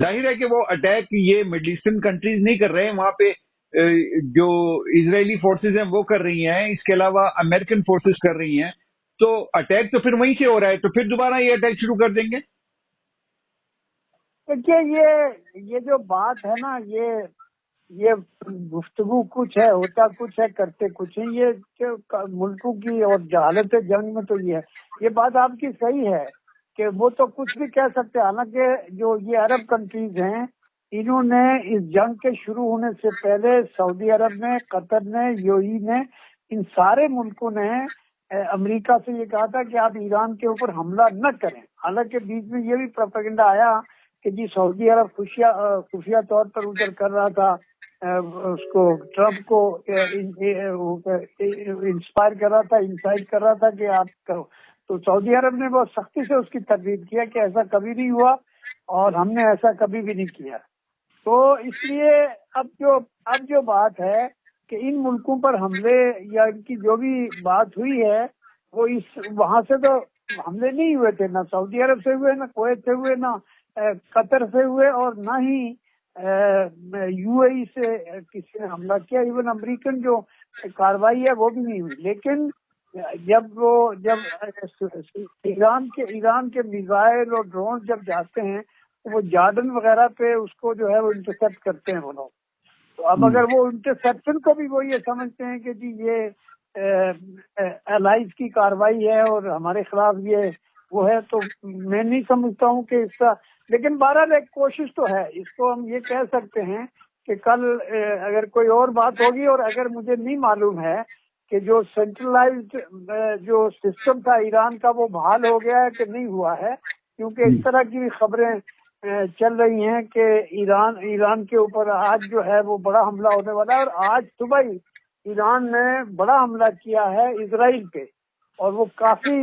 ظاہر ہے کہ وہ اٹیک یہ مڈل ایسٹرن کنٹریز نہیں کر رہے ہیں، وہاں پہ جو اسرائیلی فورسز ہیں وہ کر رہی ہیں، اس کے علاوہ امریکن فورسز کر رہی ہیں، تو اٹیک تو پھر وہیں سے ہو رہا ہے، تو پھر دوبارہ یہ اٹیک شروع کر دیں گے؟ دیکھیے یہ جو بات ہے نا، یہ گفتگو کچھ ہے، ہوتا کچھ ہے، کرتے کچھ ہیں، یہ ملکوں کی اور جہالت جنگ میں تو یہ بات آپ کی صحیح ہے کہ وہ تو کچھ بھی کہہ سکتے ہیں، حالانکہ جو یہ عرب کنٹریز ہیں انہوں نے اس جنگ کے شروع ہونے سے پہلے سعودی عرب نے، قطر نے، یو اے نے، ان سارے ملکوں نے امریکہ سے یہ کہا تھا کہ آپ ایران کے اوپر حملہ نہ کریں، حالانکہ بیچ میں یہ بھی پروپیگنڈا آیا کہ جی سعودی عرب خفیہ طور پر ادھر کر رہا تھا، اس کو ٹرمپ کو انسپائر کر رہا تھا، انسائٹ کر رہا تھا کہ آپ کرو، تو سعودی عرب نے بہت سختی سے اس کی تردید کیا کہ ایسا کبھی نہیں ہوا اور ہم نے ایسا کبھی بھی نہیں کیا۔ تو اس لیے اب جو بات ہے کہ ان ملکوں پر حملے یا ان کی جو بھی بات ہوئی ہے وہ وہاں سے تو حملے نہیں ہوئے تھے، نہ سعودی عرب سے ہوئے، نہ کویت سے ہوئے، نہ قطر سے ہوئے، اور نہ ہی یو اے ای سے کسی نے حملہ کیا، ایون امریکن جو کاروائی ہے وہ بھی نہیں ہوئی۔ لیکن جب ایران کے میزائل اور ڈرون جب جاتے ہیں تو وہ جارڈن وغیرہ پہ اس کو جو ہے وہ انٹرسپٹ کرتے ہیں وہ لوگ، تو اب اگر وہ انٹرسپشن کو بھی وہ یہ سمجھتے ہیں کہ جی یہ الائز کی کاروائی ہے اور ہمارے خلاف یہ وہ ہے، تو میں نہیں سمجھتا ہوں کہ اس کا، لیکن بہرحال ایک کوشش تو ہے، اس کو ہم یہ کہہ سکتے ہیں کہ کل اگر کوئی اور بات ہوگی، اور اگر مجھے نہیں معلوم ہے کہ جو سینٹرلائزڈ جو سسٹم تھا ایران کا وہ بحال ہو گیا ہے کہ نہیں ہوا ہے، کیونکہ اس طرح کی بھی خبریں چل رہی ہیں کہ ایران کے اوپر آج جو ہے وہ بڑا حملہ ہونے والا ہے، اور آج صبح ہی ایران نے بڑا حملہ کیا ہے اسرائیل پہ، اور وہ کافی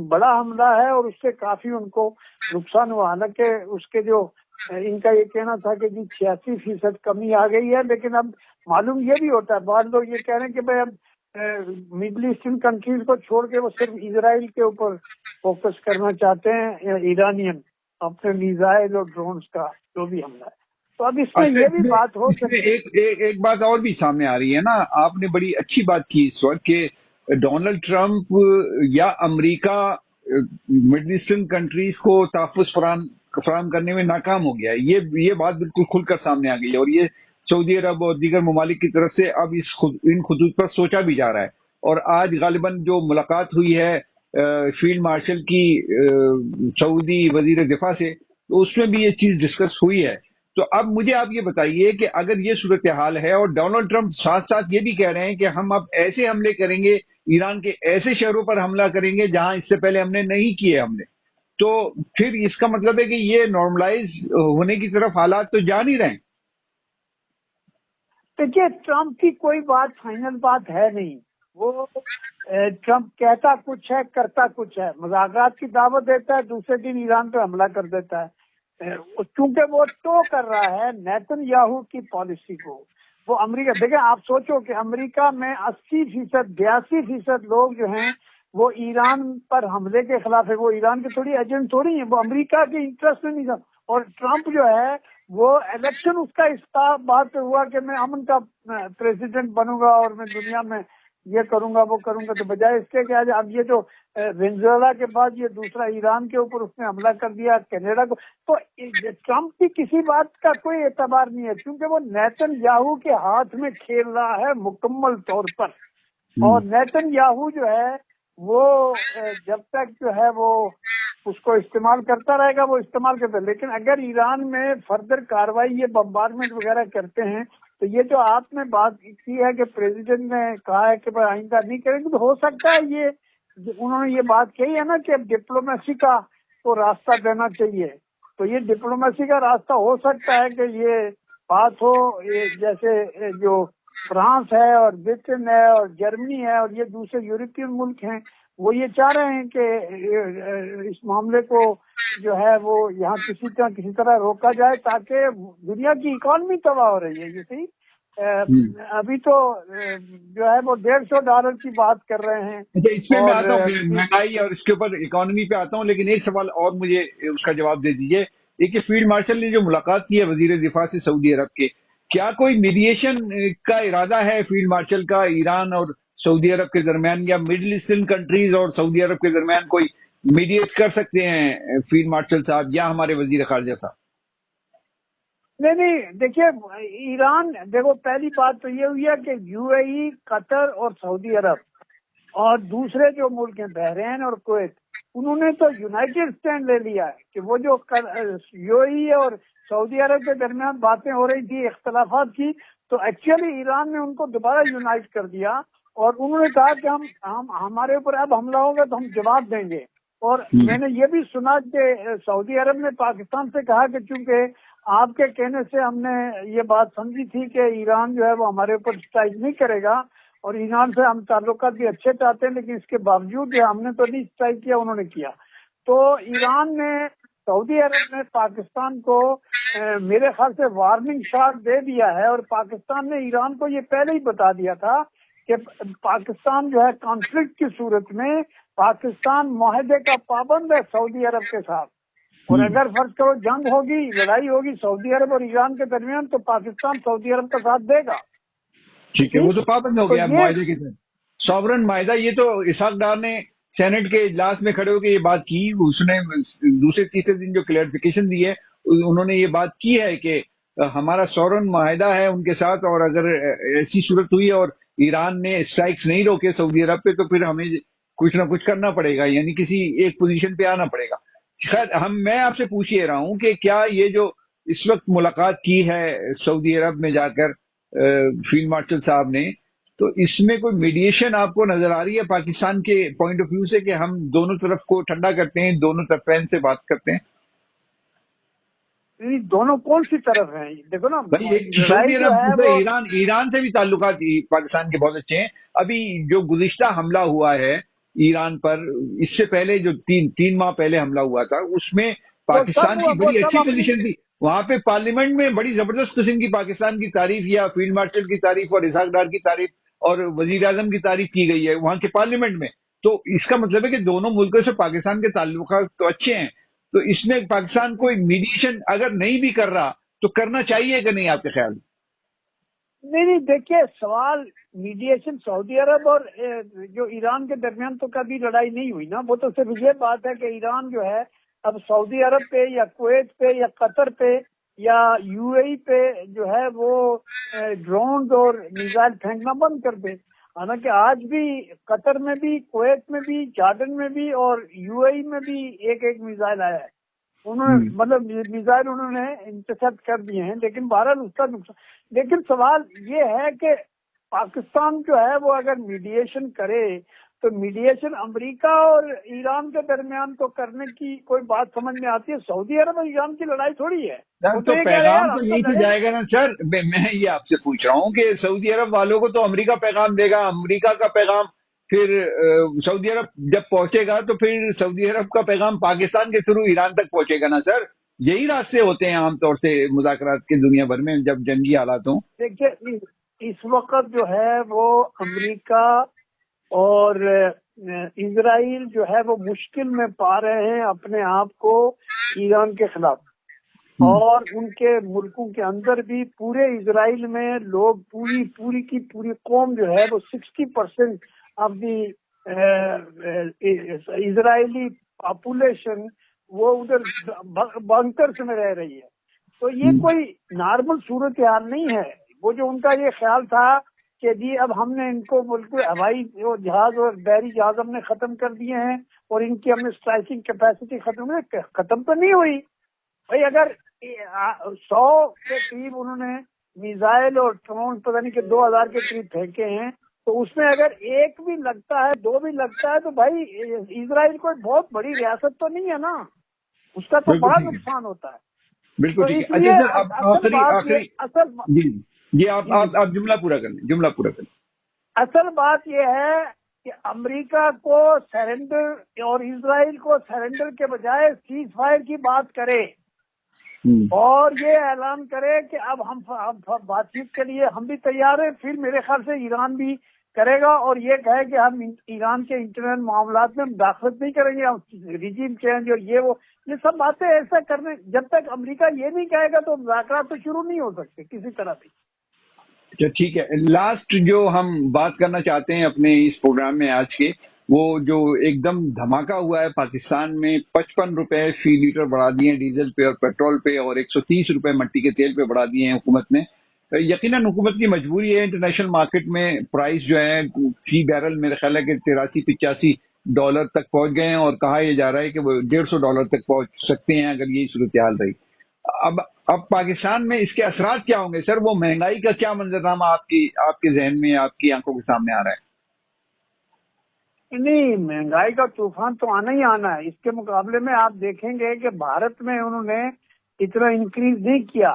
بڑا حملہ ہے، اور اس سے کافی ان کو نقصان ہوا، حالانکہ اس کے جو ان کا یہ کہنا تھا کہ جی 86% کمی آ گئی ہے، لیکن اب معلوم یہ بھی ہوتا ہے، بعض لوگ یہ کہہ رہے ہیں کہ بھائی اب مڈل ایسٹرن کنٹریز کو چھوڑ کے وہ صرف اسرائیل کے اوپر فوکس کرنا چاہتے ہیں، ایرانین اپنے میزائل اور ڈرونز کا جو بھی حملہ ہے، تو اب اس میں اچھا، یہ بھی بات ہو اس میں سکتی ہے۔ ایک بات اور بھی سامنے آ رہی ہے نا، آپ نے بڑی اچھی بات کی اس وقت کہ ڈونلڈ ٹرمپ یا امریکہ مڈل ایسٹرن کنٹریز کو تحفظ فراہم کرنے میں ناکام ہو گیا ہے، یہ بات بالکل کھل کر سامنے آ گئی ہے، اور یہ سعودی عرب اور دیگر ممالک کی طرف سے اب ان خطوط پر سوچا بھی جا رہا ہے، اور آج غالباً جو ملاقات ہوئی ہے فیلڈ مارشل کی سعودی وزیر دفاع سے، تو اس میں بھی یہ چیز ڈسکس ہوئی ہے۔ تو اب مجھے آپ یہ بتائیے کہ اگر یہ صورتحال ہے اور ڈونلڈ ٹرمپ ساتھ ساتھ یہ بھی کہہ رہے ہیں کہ ہم اب ایسے حملے کریں گے، ایران کے ایسے شہروں پر حملہ کریں گے جہاں اس سے پہلے ہم نے نہیں کیے حملے، تو پھر اس کا مطلب ہے کہ یہ نارملائز ہونے کی طرف حالات تو جا نہیں رہے ہیں۔ دیکھیے ٹرمپ کی کوئی بات فائنل بات ہے نہیں، وہ ٹرمپ کہتا کچھ ہے کرتا کچھ ہے، مذاکرات کی دعوت دیتا ہے، دوسرے دن ایران پہ حملہ کر دیتا ہے، چونکہ وہ ٹو کر رہا ہے نیتن یاہو کی پالیسی کو، وہ امریکہ، دیکھیں آپ سوچو کہ امریکہ میں 80%، 82% لوگ جو ہیں وہ ایران پر حملے کے خلاف ہے، وہ ایران کے تھوڑی ایجنٹ تھوڑی ہیں، وہ امریکہ کے انٹرسٹ میں نہیں تھا، اور ٹرمپ جو ہے وہ الیکشن اس کا اس بات پہ ہوا کہ میں امن کا پریزیڈنٹ بنوں گا اور میں دنیا میں یہ کروں گا وہ کروں گا، تو بجائے اس کے کہ اب یہ جو وینزویلا کے بعد یہ دوسرا ایران کے اوپر اس نے حملہ کر دیا، کینیڈا کو، تو ٹرمپ کی کسی بات کا کوئی اعتبار نہیں ہے، کیونکہ وہ نیتن یاہو کے ہاتھ میں کھیل رہا ہے مکمل طور پر، اور نیتن یاہو جو ہے وہ جب تک جو ہے وہ اس کو استعمال کرتا رہے گا، وہ استعمال کرتا ہے، لیکن اگر ایران میں فردر کاروائی یہ بمبارمنٹ وغیرہ کرتے ہیں تو یہ جو آپ نے بات کی ہے کہ پریزیڈنٹ نے کہا ہے کہ بھائی آئندہ نہیں کریں گے، تو ہو سکتا ہے یہ انہوں نے یہ بات کہی ہے نا کہ اب ڈپلومیسی کا کو راستہ دینا چاہیے، تو یہ ڈپلومیسی کا راستہ ہو سکتا ہے کہ یہ بات ہو، یہ جیسے جو فرانس ہے اور برٹن ہے اور جرمنی ہے اور یہ دوسرے یورپین ملک ہیں، وہ یہ چاہ رہے ہیں کہ اس معاملے کو جو ہے وہ یہاں کسی طرح روکا جائے تاکہ دنیا کی اکانومی تباہ ہو رہی ہے، یہ صحیح ابھی تو جو ہے وہ $150 کی بات کر رہے ہیں، اچھا، اس پہ میں اور آتا ہوں، مہنگائی اور اس کے اوپر اکانومی پہ آتا ہوں، لیکن ایک سوال اور مجھے اس کا جواب دے دیجئے ایک یہ فیلڈ مارشل نے جو ملاقات کی ہے وزیر دفاع سے سعودی عرب کے، کیا کوئی میڈیشن کا ارادہ ہے فیلڈ مارشل کا ایران اور سعودی عرب کے درمیان، یا مڈل ایسٹرن کنٹریز اور سعودی عرب کے درمیان کوئی میڈیٹ کر سکتے ہیں فیلڈ مارشل صاحب یا ہمارے وزیر خارجہ صاحب؟ نہیں دیکھیے، ایران، دیکھو پہلی بات تو یہ ہوئی ہے کہ یو اے ای، قطر اور سعودی عرب اور دوسرے جو ملک ہیں بحرین اور کویت، انہوں نے تو یونائٹڈ اسٹینڈ لے لیا ہے کہ وہ جو یو اے ای اور سعودی عرب کے درمیان باتیں ہو رہی تھی اختلافات کی، تو ایکچولی ایران نے ان کو دوبارہ یونائٹ کر دیا اور انہوں نے کہا کہ ہم ہمارے اوپر اب حملہ ہوگا تو ہم جواب دیں گے۔ اور میں نے یہ بھی سنا کہ سعودی عرب نے پاکستان سے کہا کہ چونکہ آپ کے کہنے سے ہم نے یہ بات سمجھی تھی کہ ایران جو ہے وہ ہمارے اوپر اسٹرائک نہیں کرے گا، اور ایران سے ہم تعلقات بھی اچھے چاہتے ہیں، لیکن اس کے باوجود جو ہم نے تو نہیں اسٹرائک کیا، انہوں نے کیا۔ تو ایران نے، سعودی عرب نے پاکستان کو میرے خیال سے وارننگ شاٹ دے دیا ہے، اور پاکستان نے ایران کو یہ پہلے ہی بتا دیا تھا کہ پاکستان جو ہے کانفلکٹ کی صورت میں پاکستان معاہدے کا پابند ہے سعودی عرب کے ساتھ، اور اگر فرض کرو جنگ ہوگی، لڑائی ہوگی سعودی عرب اور ایران کے درمیان، تو پاکستان سعودی عرب کا ساتھ دے گا۔ ٹھیک ہے، وہ تو پابند ہو تو گیا یہ معاہدے کے تحت، سوورن معاہدہ۔ یہ تو اسحاق ڈار نے سینٹ کے اجلاس میں کھڑے ہو کے یہ بات کی، اس نے دوسرے تیسرے دن جو کلیئرفیکیشن دی ہے انہوں نے یہ بات کی ہے کہ ہمارا سوورن معاہدہ ہے ان کے ساتھ، اور اگر ایسی صورت ہوئی اور ایران نے اسٹرائکس نہیں روکے سعودی عرب پہ تو پھر ہمیں کچھ نہ کچھ کرنا پڑے گا، یعنی کسی ایک پوزیشن پہ آنا پڑے گا۔ خیر، میں آپ سے پوچھ یہ رہا ہوں کہ کیا یہ جو اس وقت ملاقات کی ہے سعودی عرب میں جا کر فیلڈ مارشل صاحب نے، تو اس میں کوئی میڈیشن آپ کو نظر آ رہی ہے پاکستان کے پوائنٹ آف ویو سے کہ ہم دونوں طرف کو ٹھنڈا کرتے ہیں، دونوں طرفین سے بات کرتے ہیں؟ دونوں کون سی طرف ہیں؟ دیکھو نا، بھائی ایک لڑائی سعودی جو عرب، ہے دوسرا وہ، ایران سے بھی تعلقات پاکستان کے بہت اچھے ہیں۔ ابھی جو گزشتہ حملہ ہوا ہے ایران پر، اس سے پہلے جو تین ماہ پہلے حملہ ہوا تھا، اس میں پاکستان کی وہ بڑی سب اچھی اپنی، پوزیشن تھی وہاں پہ، پارلیمنٹ میں بڑی زبردست قسم کی پاکستان کی تعریف یا فیلڈ مارشل کی تعریف اور اسحاق ڈار کی تعریف اور وزیر اعظم کی تعریف کی گئی ہے وہاں کے پارلیمنٹ میں۔ تو اس کا مطلب ہے کہ دونوں ملکوں سے پاکستان کے تعلقات تو اچھے ہیں، تو اس میں پاکستان کوئی میڈیشن اگر نہیں بھی کر رہا تو کرنا چاہیے کہ نہیں آپ کے خیال میں؟ نہیں دیکھیے، سوال میڈیشن سعودی عرب اور جو ایران کے درمیان تو کبھی لڑائی نہیں ہوئی نا، وہ تو صرف یہ بات ہے کہ ایران جو ہے اب سعودی عرب پہ یا کویت پہ یا قطر پہ یا یو اے ای پہ جو ہے وہ ڈرونز اور میزائل پھینکنا بند کر دے۔ حالانکہ آج بھی قطر میں بھی، کویت میں بھی، جارڈن میں بھی اور یو اے ای میں بھی ایک میزائل آیا ہے، انہوں نے مطلب میزائل انہوں نے انٹرسپٹ کر دیے ہیں، لیکن بہرحال اس کا نقصان۔ لیکن سوال یہ ہے کہ پاکستان جو ہے وہ اگر میڈیشن کرے تو میڈیشن امریکہ اور ایران کے درمیان تو کرنے کی کوئی بات سمجھ میں آتی ہے، سعودی عرب اور ایران کی لڑائی تھوڑی ہے، سر وہ تو تو یہ کہہ رہے ہیں پیغام یار تو ہم تو یہی تو لڑیں گے۔ جائے گا نا سر، میں یہ آپ سے پوچھ رہا ہوں کہ سعودی عرب والوں کو تو امریکہ پیغام دے گا، امریکہ کا پیغام پھر سعودی عرب جب پہنچے گا تو پھر سعودی عرب کا پیغام پاکستان کے تھرو ایران تک پہنچے گا نا سر۔ یہی راستے ہوتے ہیں عام طور سے مذاکرات کے دنیا بھر میں جب جنگی حالات ہوں۔ دیکھیے اس وقت جو ہے وہ امریکہ اور اسرائیل جو ہے وہ مشکل میں پا رہے ہیں اپنے آپ کو ایران کے خلاف، اور ان کے ملکوں کے اندر بھی پورے اسرائیل میں لوگ پوری کی پوری قوم جو ہے وہ 60% آف دی اسرائیلی پاپولیشن وہ ادھر بنکرس میں رہ رہی ہے۔ تو یہ کوئی نارمل صورتحال نہیں ہے۔ وہ جو ان کا یہ خیال تھا کہ جی اب ہم نے ان کو بالکل ہوائی جہاز اور بحری جہاز ہم نے ختم کر دیے ہیں اور ان کی ہم نے اسٹرائکنگ کیپیسٹی ختم تو نہیں ہوئی بھائی۔ اگر 100 کے قریب انہوں نے میزائل اور ڈرون پتہ نہیں کہ 2000 کے قریب پھینکے ہیں، تو اس میں اگر ایک بھی لگتا ہے، دو بھی لگتا ہے، تو بھائی اسرائیل کوئی بہت بڑی ریاست تو نہیں ہے نا، اس کا تو بالکل بڑا ٹھیک ہے، نقصان ہوتا ہے۔ تو بالکل ٹھیک ہے۔ اس اچھا لیے سر، اب اصل بات آخری جی جی آپ جملہ پورا کر لیں، جملہ پورا کر لیں۔ اصل بات یہ ہے کہ امریکہ کو سرنڈر اور اسرائیل کو سرنڈر کے بجائے سیز فائر کی بات کرے اور یہ اعلان کرے کہ اب ہم بات چیت کے لیے ہم بھی تیار ہیں، پھر میرے خیال سے ایران بھی کرے گا اور یہ کہے کہ ہم ایران کے انٹرنل معاملات میں ہم داخلت نہیں کریں گے، ہم ریجیم چینج اور یہ سب باتیں ایسا کرنے، جب تک امریکہ یہ نہیں کہے گا تو مذاکرات تو شروع نہیں ہو سکتے کسی طرح بھی۔ اچھا ٹھیک ہے، لاسٹ جو ہم بات کرنا چاہتے ہیں اپنے اس پروگرام میں آج کے، وہ جو ایک دم دھماکہ ہوا ہے پاکستان میں، 55 روپے فی لیٹر بڑھا دیے ہیں ڈیزل پہ اور پیٹرول پہ، اور 130 روپے مٹی کے تیل پہ بڑھا دیے ہیں حکومت نے۔ یقیناً حکومت کی مجبوری ہے، انٹرنیشنل مارکیٹ میں پرائس جو ہے فی بیرل میرے خیال ہے کہ 83-85 ڈالر تک پہنچ گئے ہیں، اور کہا یہ جا رہا ہے کہ وہ $150 تک پہنچ سکتے ہیں اگر یہی صورتحال رہی۔ اب اب پاکستان میں اس کے اثرات کیا ہوں گے سر؟ وہ مہنگائی کا کیا منظرنامہ آپ کے ذہن میں، آپ کی آنکھوں کے سامنے آ رہا ہے؟ نہیں، مہنگائی کا طوفان تو آنا ہی آنا ہے۔ اس کے مقابلے میں آپ دیکھیں گے کہ بھارت میں انہوں نے اتنا انکریز نہیں کیا،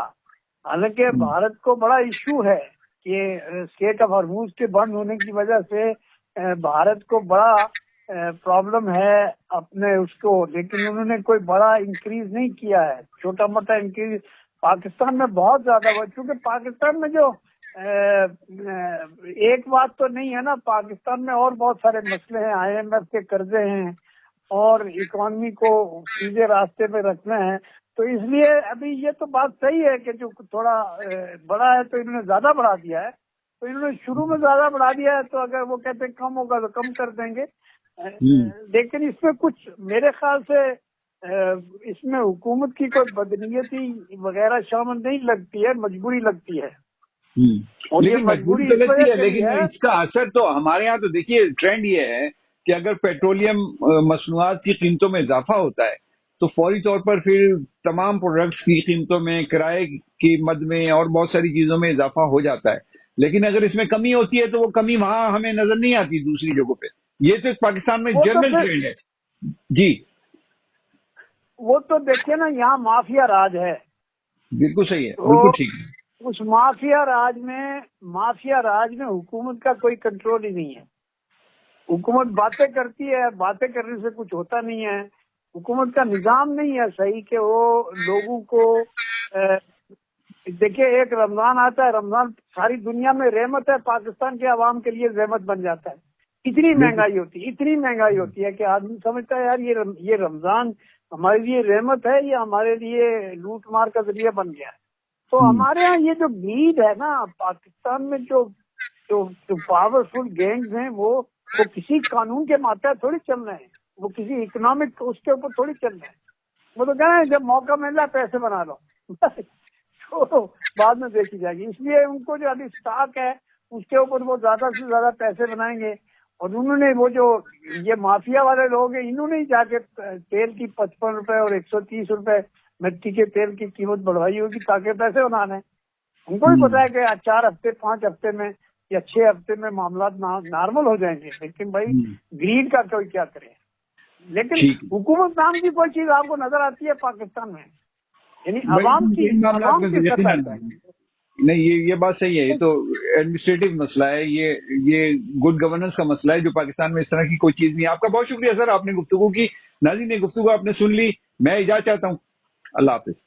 حالانکہ بھارت کو بڑا ایشو ہے کہ اسٹریٹ آف ہارموز کے بند ہونے کی وجہ سے بھارت کو بڑا پرابلم ہے اپنے اس کو، لیکن انہوں نے کوئی بڑا انکریز نہیں کیا ہے، چھوٹا موٹا انکریز پاکستان میں بہت زیادہ ہوا، کیونکہ پاکستان میں جو ایک بات تو نہیں ہے نا، پاکستان میں اور بہت سارے مسئلے ہیں، IMF کے قرضے ہیں اور اکانومی کو سیدھے راستے پہ رکھنا ہے، تو اس لیے ابھی یہ تو بات صحیح ہے کہ جو تھوڑا بڑا ہے تو انہوں نے زیادہ بڑھا دیا ہے، تو انہوں نے شروع میں زیادہ بڑھا دیا ہے، تو اگر وہ کہتے ہیں کم ہوگا تو کم کر دیں گے، لیکن اس میں کچھ میرے خیال سے اس میں حکومت کی کوئی بدنیتی وغیرہ شامل نہیں لگتی ہے، مجبوری لگتی ہے، اور یہ لیکن مجبوری مجبوری تو اس لگتی وجہ ہے، سے بھی لیکن ہے۔ اس کا اثر تو ہمارے ہاں تو دیکھیے ٹرینڈ یہ ہے کہ اگر پیٹرولیم مصنوعات کی قیمتوں میں اضافہ ہوتا ہے تو فوری طور پر پھر تمام پروڈکٹس کی قیمتوں میں، کرائے کی مد میں اور بہت ساری چیزوں میں اضافہ ہو جاتا ہے، لیکن اگر اس میں کمی ہوتی ہے تو وہ کمی وہاں ہمیں نظر نہیں آتی دوسری جگہوں پہ۔ یہ تو پاکستان میں وہ تو جنرل پھر ٹرینڈ ہے۔ جی وہ تو دیکھیے نا، یہاں مافیا راج ہے، بالکل صحیح ہے، تو بالکل ٹھیک ہے۔ اس مافیا راج میں حکومت کا کوئی کنٹرول ہی نہیں ہے، حکومت باتیں کرتی ہے، باتیں کرنے سے کچھ ہوتا نہیں ہے، حکومت کا نظام نہیں ہے صحیح کہ وہ لوگوں کو دیکھیے، ایک رمضان آتا ہے، رمضان ساری دنیا میں رحمت ہے، پاکستان کے عوام کے لیے رحمت بن جاتا ہے، اتنی مہنگائی ہوتی ہے کہ آدمی سمجھتا ہے یار یہ رمضان ہمارے لیے رحمت ہے، یہ ہمارے لیے لوٹ مار کا ذریعہ بن گیا ہے۔ تو ہمارے ہاں یہ جو بھیڑ ہے نا پاکستان میں، جو پاورفل گینگز ہیں، وہ کسی قانون کے ماتحت تھوڑی چل رہے ہیں، وہ کسی اکنامک اس کے اوپر تھوڑی چل رہے ہیں، وہ تو کہہ رہے ہیں جب موقع مل رہا ہے پیسے بنا لو تو بعد میں دیکھی جائے گی، اس لیے ان کو جو ابھی اسٹاک ہے اس کے اوپر وہ زیادہ سے زیادہ پیسے بنائیں گے، اور انہوں نے وہ جو یہ مافیا والے لوگ ہیں، انہوں نے جا کے تیل کی 55 روپے اور 130 روپے مٹی کے تیل کی قیمت بڑھوائی ہوگی تاکہ پیسے بنانے، ان کو بھی پتا ہے کہ 4 ہفتے 5 ہفتے میں یا 6 ہفتے میں معاملات نارمل ہو جائیں گے، لیکن بھائی گریڈ کا کوئی کیا کرے۔ لیکن ٹھیک حکومت نام کی کوئی چیز آپ کو نظر آتی ہے پاکستان میں؟ یعنی ان معاملات عوام میں کی یقیناً سطح پر نہیں، یہ بات صحیح ہے، یہ تو ایڈمنسٹریٹو مسئلہ ہے، یہ گڈ گورننس کا مسئلہ ہے جو پاکستان میں اس طرح کی کوئی چیز نہیں ہے۔ آپ کا بہت شکریہ سر، آپ نے گفتگو کی، ناظرین نے گفتگو آپ نے سن لی، میں اجازت چاہتا ہوں، اللہ حافظ۔